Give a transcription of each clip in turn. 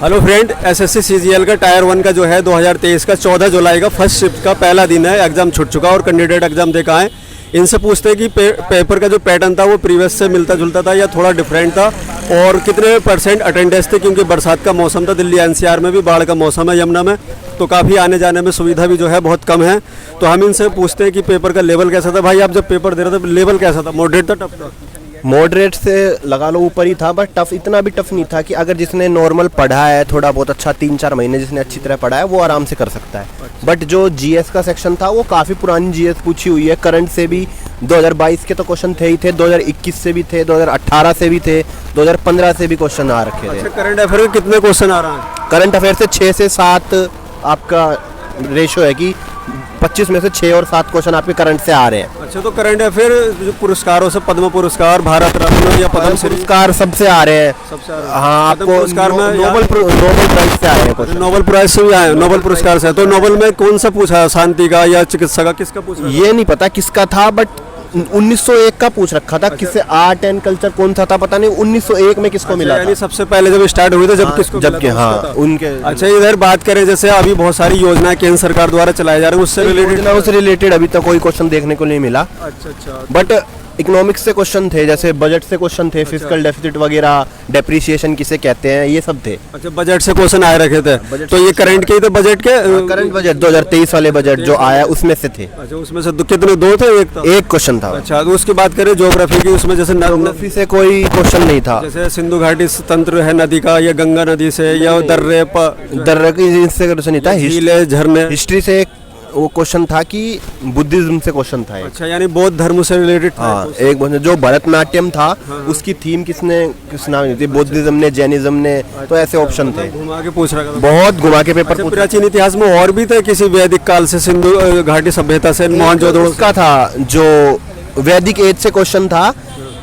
Hello friend, SSC CGL का tyre 1 का जो है 2023 का 14 जुलाई का फर्स्ट शिफ्ट का पहला दिन है। एग्ज़ाम छूट चुका और कैंडिडेट एग्ज़ाम दे के आए। इनसे पूछते हैं कि पेपर का जो पैटर्न था वो प्रीवियस से मिलता जुलता था या थोड़ा डिफरेंट था, और कितने % अटेंडेंस थे, क्योंकि बरसात का मौसम था, दिल्ली एनसीआर में भी बाढ़ का मौसम है, यमुना में, तो काफ़ी आने जाने में सुविधा भी जो है बहुत कम है। तो हम इनसे पूछते हैं कि पेपर का लेवल कैसा था। भाई, आप जब पेपर दे रहे थे लेवल कैसा था? मॉडरेट था, टफ था? मॉडरेट से लगा लो ऊपर ही था, बट टफ इतना भी टफ नहीं था कि अगर जिसने नॉर्मल पढ़ा है थोड़ा बहुत अच्छा 3-4 महीने जिसने अच्छी तरह पढ़ा है वो आराम से कर सकता है। बट जो जीएस का सेक्शन था वो काफ़ी पुरानी जीएस पूछी हुई है। करंट से भी 2022 के तो क्वेश्चन थे ही थे, 2021 से भी थे, 2018 से भी थे, 2015 से भी क्वेश्चन आ रखे थे। अच्छा, करंट अफेयर के कितने क्वेश्चन आ रहे हैं? करंट अफेयर से 6 से 7 आपका रेशो है कि 25 में से 6 और 7 क्वेश्चन आपके करंट से आ रहे हैं। अच्छा, तो करंट अफेयर जो पुरस्कारों से पद्म पुरस्कार, भारत रत्न या पद्म श्री पुरस्कार सबसे आ रहे हैं। सबसे हाँ, आपको पुरस्कार में नोबेल प्राइज से आ रहे हैं क्वेश्चन। नोबेल प्राइज से भी आए, नोबेल पुरस्कार से। तो नोबेल में कौन सा पूछा, शांति का या चिकित्सा का, किसका पूछा? ये नहीं पता किसका था, बट 1901 का पूछ रखा था। किससे आर्ट एंड कल्चर कौन सा था पता नहीं, 1901 में किसको मिला था। सबसे पहले जब स्टार्ट हुई थी, जब किसको मिला जबकि था, हाँ उसका था। उनके। अच्छा, इधर बात करें जैसे अभी बहुत सारी योजनाएं केंद्र सरकार द्वारा चलाई जा रही है, उससे रिलेटेड अभी तक कोई क्वेश्चन देखने को नहीं मिला। अच्छा, बट इकोनॉमिक्स से क्वेश्चन थे, जैसे बजट से क्वेश्चन थे, फिस्कल डेफिसिट वगैरह, डेप्रिसिएशन किसे कहते हैं, ये सब थे। अच्छा, बजट से क्वेश्चन आए रखे थे। तो ये करंट के ही थे, बजट के करंट बजट 2023 वाले बजट जो आया उसमें से थे। अच्छा, उसमें से कितने? 2 थे, एक था? एक क्वेश्चन था। अच्छा, तो उसकी बात करें ज्योग्राफी की, उसमें जैसे ज्योग्राफी से कोई क्वेश्चन नहीं था। जैसे सिंधु घाटी तंत्र है नदी का, या गंगा नदी से, या दर्रे की इससे क्वेश्चन नहीं था। झीलें, झरने। हिस्ट्री से एक वो क्वेश्चन था कि बुद्धिज्म से क्वेश्चन था। अच्छा, यानी बौद्ध धर्म से रिलेटेड था। हाँ, एक जो भरतनाट्यम था उसकी थीम किस नाम थी, बुद्धिज्म ने, जैनिज्म ने, तो ऐसे ऑप्शन थे। घुमा के पूछ रहा था, बहुत घुमा के पेपर। प्राचीन इतिहास में और भी थे किसी वैदिक काल से, सिंधु घाटी सभ्यता से, मोहनजोदड़ो का था। जो वैदिक एज से क्वेश्चन था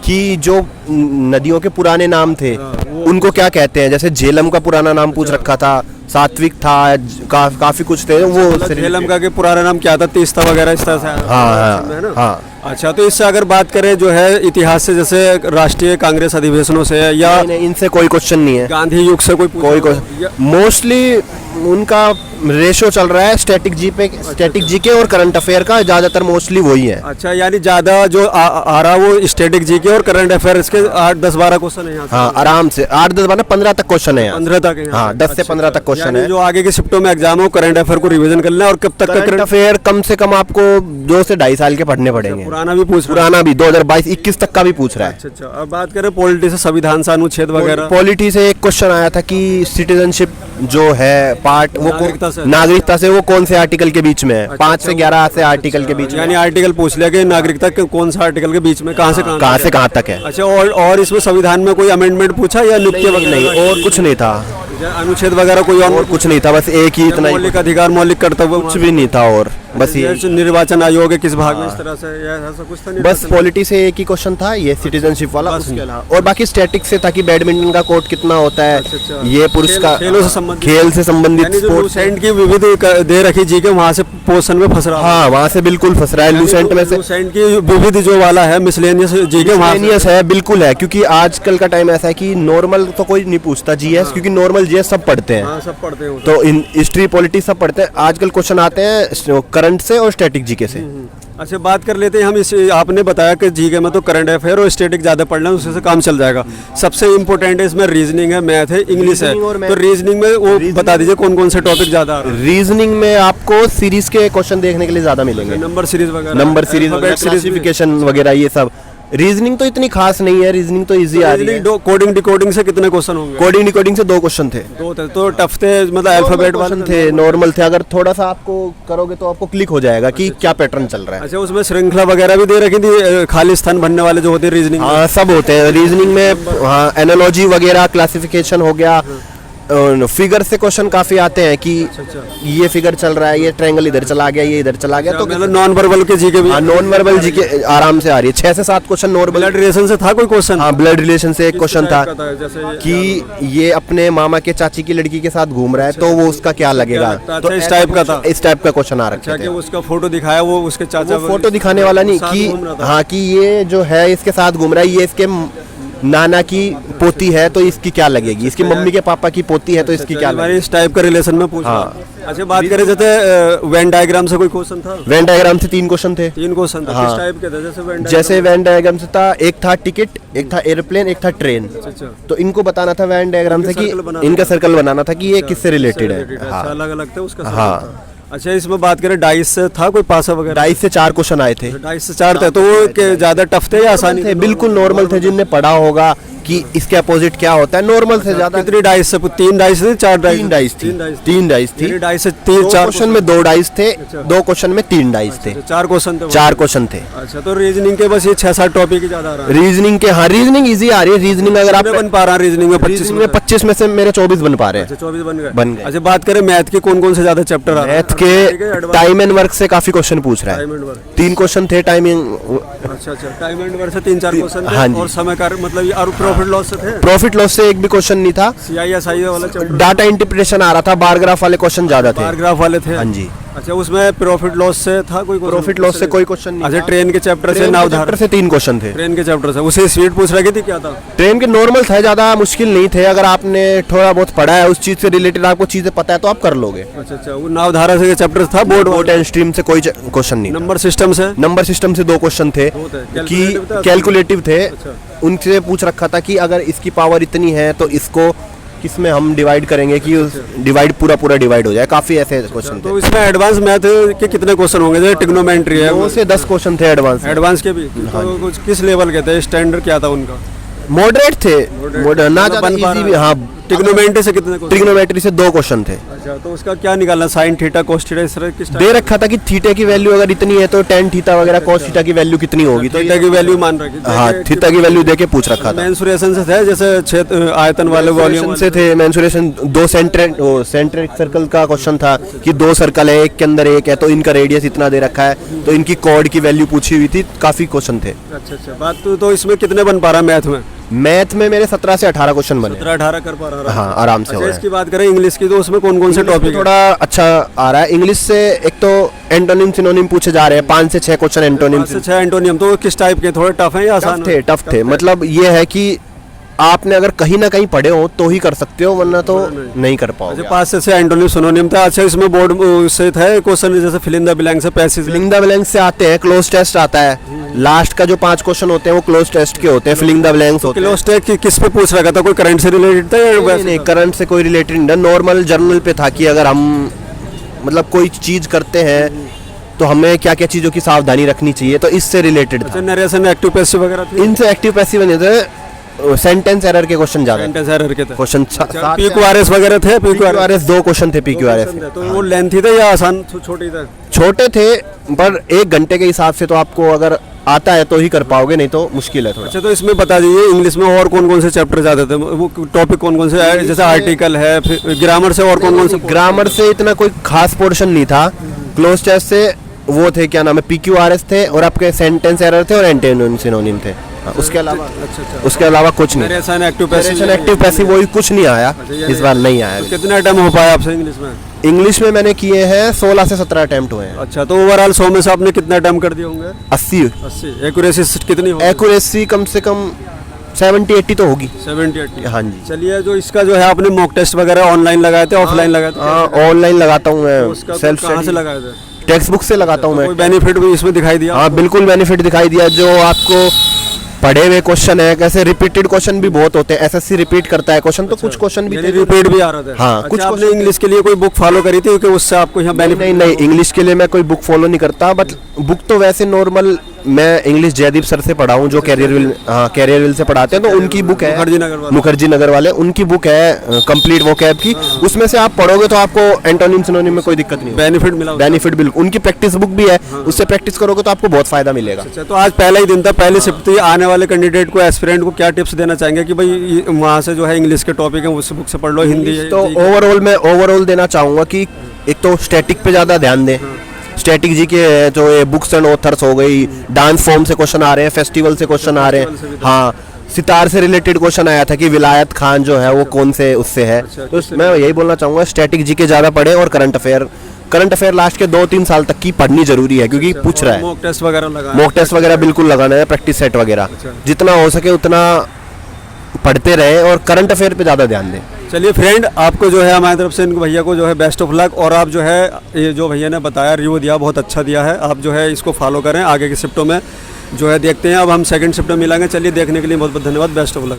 कि जो नदियों के पुराने नाम थे उनको क्या कहते हैं। जैसे झेलम का पुराना नाम पूछ रखा था, सात्विक था, काफी कुछ थे वो। झेलम का के पुराना नाम क्या था? तीस्ता वगैरह इस तरह से। हाँ, हाँ। अच्छा, तो इससे अगर बात करें जो है इतिहास से, जैसे राष्ट्रीय कांग्रेस अधिवेशनों से या नहीं, इनसे कोई क्वेश्चन नहीं है। गांधी युग से कोई मोस्टली उनका रेशो चल रहा है स्टैटिक जीके और करंट अफेयर का, ज्यादातर मोस्टली वही है। अच्छा, यानी ज्यादा जो आ रहा वो स्टैटिक जीके और करंट अफेयर, इसके 8-10-12 क्वेश्चन है। हाँ, आराम से 8-10-12 15 तक क्वेश्चन है। 15 तक है। हाँ, 10 से 15 तक क्वेश्चन है। जो आगे के शिफ्टों में एग्जाम हो, करंट अफेयर को रिवीजन करना है। और कब तक करंट अफेयर कम से कम आपको 2 से 2.5 साल के पढ़ने पड़ेंगे। पुराना भी पूछ, पुराना भी 2022-21 तक का भी पूछ रहा है। अच्छा, अब बात करें पॉलिटी से, संविधान से, अनुच्छेद वगैरह। पॉलिटी से एक क्वेश्चन आया था कि सिटीजनशिप जो है पार्ट, वो नागरिकता से वो कौन से आर्टिकल के बीच में है। 5 से 11 से आर्टिकल के बीच में, यानी आर्टिकल पूछ लिया कि नागरिकता के कौन सा आर्टिकल के बीच में, कहाँ से कहाँ तक है। अच्छा, और इसमें संविधान में कोई अमेंडमेंट पूछा या नियुक्ति वगैरह? नहीं, और कुछ नहीं था। अनुच्छेद वगैरह कोई और कुछ नहीं था, बस एक ही इतना। मौलिक अधिकार, मौलिक कर्तव्य, कुछ भी नहीं था। और बस ये निर्वाचन आयोग है किस भाग में, इस तरह से ऐसा कुछ था नहीं। बस पॉलिटी से एक ही क्वेश्चन था, ये सिटीजनशिप वाला। और बाकी स्टैटिक से था कि बैडमिंटन का कोर्ट कितना होता है, ये पुरस्कार खेल से संबंधित लूसेंट की विविध दे रखी जी के, वहाँ से पोर्शन में फंस रहा। हाँ, वहाँ से बिल्कुल फंस रहा है। लूसेंट में से लूसेंट की विविध जो वाला है, मिसलेनियस जी के, मिसलेनियस है, बिल्कुल है। क्योंकि आजकल का टाइम ऐसा है कि नॉर्मल तो कोई नहीं पूछता जीएस, क्योंकि नॉर्मल जीएस सब पढ़ते हैं। सब पढ़ते हैं, तो इन हिस्ट्री पॉलिटिक्स सब पढ़ते हैं। आजकल क्वेश्चन आते हैं करंट से और स्टैटिक जीके से। अच्छा, बात कर लेते हैं हम इस। आपने बताया कि जीके में तो करंट अफेयर और स्टैटिक ज़्यादा पढ़ लें, उससे काम चल जाएगा। सबसे इंपॉर्टेंट है इसमें रीजनिंग है, मैथ है, इंग्लिश है। तो रीजनिंग में वो बता दीजिए कौन कौन से टॉपिक ज़्यादा? रीजनिंग में आपको सीरीज के क्वेश्चन देखने के लिए ज़्यादा मिलेंगे। नंबर सीरीज वगैरह, क्लासिफिकेशन वगैरह, ये सब। रीजनिंग तो इतनी खास नहीं है, रीजनिंग तो इजी आ रही है। कोडिंग डिकोडिंग से कितने क्वेश्चन होंगे? कोडिंग डिकोडिंग से 2 क्वेश्चन थे। 2 थे तो टफ थे, मतलब अल्फाबेट वाले थे, नॉर्मल थे। अगर थोड़ा सा आपको करोगे तो आपको क्लिक हो जाएगा कि क्या पैटर्न चल रहा है। अच्छा, उसमें श्रृंखला वगैरह भी दे रखी थी, खाली स्थान भरने वाले जो होते हैं रीजनिंग। हाँ, सब होते हैं रीजनिंग में। हाँ, एनालॉजी वगैरह, क्लासिफिकेशन हो गया, फिगर से क्वेश्चन काफी आते हैं कि ये फिगर चल रहा है, ये ट्रायंगल इधर चला गया, ये इधर चला गया। तो मतलब नॉन वर्बल के जीके भी? नॉन वर्बल जीके आराम से आ रही है। 6 से 7 क्वेश्चन नॉन। ब्लड रिलेशन से था कोई क्वेश्चन? हाँ, ब्लड रिलेशन से एक क्वेश्चन था कि ये अपने मामा के चाची की लड़की के साथ घूम रहा है, तो वो उसका क्या लगेगा। तो इस टाइप का था, इस टाइप का क्वेश्चन आ रखा है। उसका फोटो दिखाया, वो उसके चाचा, फोटो दिखाने वाला नहीं कि हाँ कि ये जो है इसके साथ घूम रहा है, ये इसके नाना की पोती है तो इसकी क्या लगेगी, इसकी मम्मी के पापा की पोती है तो इसकी क्या लगेगी। इस टाइप का रिलेशन में पूछ रहा हूं। अच्छा, बात करें जैसे वेन डायग्राम से कोई क्वेश्चन था? वेन डायग्राम से 3 क्वेश्चन थे। 3 क्वेश्चन था। किस टाइप के थे? जैसे वेन डायग्राम से था, एक था टिकट, एक था एयरप्लेन, एक था ट्रेन। अच्छा, तो इनको बताना था वेन डायग्राम से कि इनका सर्कल बनाना था कि ये किससे रिलेटेड है। हाँ, अलग अलग थे उसका। हाँ। अच्छा, इसमें बात करें डाइस से था कोई पासा वगैरह? डाइस से 4 क्वेश्चन आए थे। डाइस से 4 थे, तो वो ज्यादा टफ थे या आसानी थे? बिल्कुल नॉर्मल थे, जिनने पढ़ा होगा कि इसके अपोजिट क्या होता है, नॉर्मल से ज्यादा। कितनी डाइस से? 3 डाइस थे, 4 डाइस? 3 डाइस थी। 3 डाइस थी। डाइस से 3-4 क्वेश्चन में 2 डाइस थे, 2 क्वेश्चन में 3 डाइस थे। 4 क्वेश्चन थे। 4 क्वेश्चन थे। अच्छा, तो रीजनिंग के बस ये 6-7 टॉपिक ही ज्यादा आ रहा है। रीजनिंग के, हाँ रीजनिंग इजी आ रही है। रीजनिंग अगर आप बन पा रहा है रीजनिंग में 25 में से मेरे 24 बन पा रहे हैं। 24 बन गए। अच्छा, बात करें मैथ के कौन कौन से ज्यादा चैप्टर आ रहे हैं? मैथ के टाइम एंड वर्क से काफी क्वेश्चन पूछ रहा है। 3 क्वेश्चन थे टाइम एंड। अच्छा, टाइम एंड वर्क से 3-4 क्वेश्चन थे। हाँ जी। और समय का मतलब और प्रॉफिट लॉस से थे? प्रॉफिट लॉस से एक भी क्वेश्चन नहीं था। CISI वाला चैप्टर? डाटा इंटरप्रिटेशन आ रहा था, बार ग्राफ वाले क्वेश्चन ज्यादा थे। बार ग्राफ वाले थे? हाँ जी। अच्छा, उसमें प्रॉफिट लॉस से था कोई? प्रॉफिट लॉस से कोई क्वेश्चन नहीं। अच्छा, ट्रेन के चैप्टर से? चैप्टर से 3 क्वेश्चन थे। ट्रेन के चैप्टर से उसे स्पीड पूछ रही थी, क्या था? ट्रेन के नॉर्मल थे, ज्यादा मुश्किल नहीं थे। अगर आपने थोड़ा बहुत पढ़ा है, उस चीज से रिलेटेड आपको चीजें पता है तो आप कर लोगे। अच्छा, वो नावधारा से चैप्टर था? बोर्ड एंड स्ट्रीम से कोई क्वेश्चन नहीं। नंबर सिस्टम से? नंबर सिस्टम से 2 क्वेश्चन थे कि कैलकुलेटिव थे। उनसे पूछ रखा था कि अगर इसकी पावर इतनी है तो इसको किस में हम डिवाइड करेंगे कि डिवाइड पूरा डिवाइड हो जाए। काफी ऐसे क्वेश्चन थे। तो इसमें एडवांस मैथ के कितने क्वेश्चन होंगे? जैसे ट्रिग्नोमेट्री है, 2 से 10 क्वेश्चन थे एडवांस। एडवांस के भी? तो कुछ किस लेवल के थे? स्टैंडर्ड क्या था उनका? मॉडरेट थे। मॉडरेट ना ज्यादा इजी भी। हाँ, ट्रिग्नोमेट्री से कितने क्वेश्चन? ट्रिग्नोमेट्री से 2 क्वेश्चन थे। अच्छा, तो उसका क्या निकालना? साइन थीटा, कोस थीटा, इस तरह किस दे रखा था कि थीटा की वैल्यू अगर इतनी है तो tan थीटा वगैरह cos थीटा की वैल्यू कितनी होगी, तो थीटा की वैल्यू मान रखी? हाँ, थीटा की वैल्यू देके पूछ रखा था। मेंसुरेशन से थे जैसे क्षेत्र आयतन वाले वॉल्यूम से थे। मेंसुरेशन 2 सेंट्रिक सर्कल का क्वेश्चन था कि 2 सर्कल है, एक के अंदर एक है तो इनका रेडियस इतना दे रखा है, तो इनकी कॉर्ड की वैल्यू पूछी हुई थी। काफी क्वेश्चन थे। अच्छा, बात तो इसमें कितने बन पा रहा है मैथ में? मैथ में मेरे 17 से 18 क्वेश्चन बने। 17-18 कर पा रहा है? हाँ, आराम से। अच्छा, इसकी बात करें इंग्लिश की, तो उसमें कौन कौन से टॉपिक? थोड़ा अच्छा आ रहा है इंग्लिश से। एक तो एंटोनिम सिनोनिम पूछे जा रहे हैं, 5 से 6 क्वेश्चन एंटोनिम से। 6 एंटोनिम तो किस टाइप के? थोड़े टफ है या आसान? टफ थे। मतलब ये है कि आपने अगर कहीं ना कहीं पढ़े हो तो ही कर सकते हो, वरना तो नहीं कर पाओगे। 5 से 6 एंटोनिम सिनोनिम था। अच्छा, इसमें बोर्ड से था क्वेश्चन जैसे फिल इन द ब्लैंक से, पैसेज फिलिंग द ब्लैंक से आते हैं, क्लोज टेस्ट आता है। लास्ट का जो 5 क्वेश्चन होते हैं वो क्लोज टेस्ट के होते हैं, फिलिंग द ब्लैंक्स होते हैं। क्लोज टेस्ट किस पे पूछ रखा था? कोई करंट से रिलेटेड था या वैसे? नहीं, करंट से कोई रिलेटेड नहीं, नॉर्मल जर्नल पे था कि अगर हम मतलब कोई चीज करते हैं तो हमें क्या क्या चीजों की सावधानी रखनी चाहिए, तो इससे रिलेटेड था। नरेशन, एक्टिव पैसिव वगैरह थे? इनसे एक्टिव पैसिव नहीं थे। सेंटेंस एरर के क्वेश्चन ज्यादा। सेंटेंस एरर के थे क्वेश्चन। PQRS वगैरह थे? PQRS 2 क्वेश्चन थे। PQRS तो वो लेंथी थे या आसान छोटे थे? छोटे थे, पर 1 घंटे के हिसाब से तो आपको अगर आता है तो ही कर पाओगे, नहीं तो मुश्किल है थोड़ा। अच्छा, तो इसमें बता दीजिए इंग्लिश में और कौन कौन से चैप्टर जाते थे? वो टॉपिक कौन कौन से? जैसे आर्टिकल है, फिर ग्रामर से और कौन कौन से? ग्रामर से इतना कोई खास पोर्शन नहीं था। क्लोज टेस्ट से वो थे, क्या नाम है, PQRS थे, और आपके सेंटेंस एरर थे और एंटोनिम सिनोनिम थे। उसके अलावा कुछ नहीं। नरेशन, एक्टिव पैसिव वही कुछ नहीं आया इस बार, नहीं आया। कितने अटेम्प्ट हो पाया आपसे इंग्लिश में? इंग्लिश में मैंने किए हैं 16 से 17 अटेम्प्ट हुए हैं। अच्छा, तो ओवरऑल 100 में से आपने कितने अटेम्प्ट कर दिए होंगे? 80। एक्यूरेसी कितनी होगी? एक्यूरेसी कम से कम 70-80 तो होगी। 70-80? हाँ जी। चलिए, जो इसका जो है आपने मॉक टेस्ट वगैरह ऑनलाइन लगाए थे, ऑफलाइन लगाए थे? हाँ, ऑनलाइन लगाता हूँ मैं। सेल्फ कहाँ से लगाए थे? टेक्स्ट बुक से लगाता हूँ मैं। कोई बेनिफिट भी इसमें दिखाई दिया? हाँ, बिल्कुल बेनिफिट दिखाई दिया। जो आपको पढ़े हुए क्वेश्चन है, कैसे रिपीटेड क्वेश्चन भी बहुत होते हैं। SSC रिपीट करता है क्वेश्चन, तो कुछ क्वेश्चन भी रिपीट भी आ रहा था। हाँ, कुछ आपने इंग्लिश के लिए कोई बुक फॉलो करी थी क्योंकि उससे आपको यहाँ बेनिफिट? नहीं, इंग्लिश के लिए मैं कोई बुक फॉलो नहीं करता, बट बुक तो वैसे नॉर्मल मैं इंग्लिश जयदीप सर से पढ़ा हूँ, जो कैरियर से पढ़ाते हैं, तो उनकी बुक है, मुखर्जी नगर वाले, उनकी बुक है कंप्लीट वोकैब की। उसमें से आप पढ़ोगे तो आपको एंटोनिम सिनोनिम में कोई दिक्कत नहीं, बेनिफिट मिला। बेनिफिट बिल्कुल। उनकी प्रैक्टिस बुक भी है, उससे प्रैक्टिस करोगे तो आपको बहुत फायदा मिलेगा। अच्छा, तो आज पहला ही दिन था, पहली शिफ्ट थी। आने वाले कैंडिडेट को, एस्पिरेंट को क्या टिप्स देना चाहेंगे कि भाई वहाँ से जो है इंग्लिश के टॉपिक है उस बुक से पढ़ लो? हिंदी तो ओवरऑल देना चाहूँगा कि एक तो स्टैटिक पे ज़्यादा ध्यान दें। स्टैटिक जी के जो ये बुक्स एंड ऑथर्स हो गई, डांस फॉर्म से क्वेश्चन आ रहे हैं, फेस्टिवल से क्वेश्चन आ रहे हैं। हाँ, सितार से रिलेटेड क्वेश्चन आया था कि विलायत खान जो है वो कौन से उससे है। तो मैं यही बोलना चाहूँगा, स्टैटिक जी के ज़्यादा पढ़े, और करंट अफेयर लास्ट के 2-3 साल तक की पढ़नी जरूरी है, क्योंकि पूछ रहा है। मॉक टेस्ट वगैरह बिल्कुल लगाना है, प्रैक्टिस सेट वगैरह जितना हो सके उतना पढ़ते रहे और करंट अफेयर पे ज़्यादा ध्यान दें। चलिए फ्रेंड, आपको जो है हमारी तरफ से इन भैया को जो है बेस्ट ऑफ लक। और आप जो है ये जो भैया ने बताया, रिव्यू दिया, बहुत अच्छा दिया है। आप जो है इसको फॉलो करें, आगे की शिफ्टों में जो है देखते हैं। अब हम सेकंड शिफ्ट में मिलेंगे। चलिए देखने के लिए बहुत बहुत धन्यवाद, बेस्ट ऑफ लक।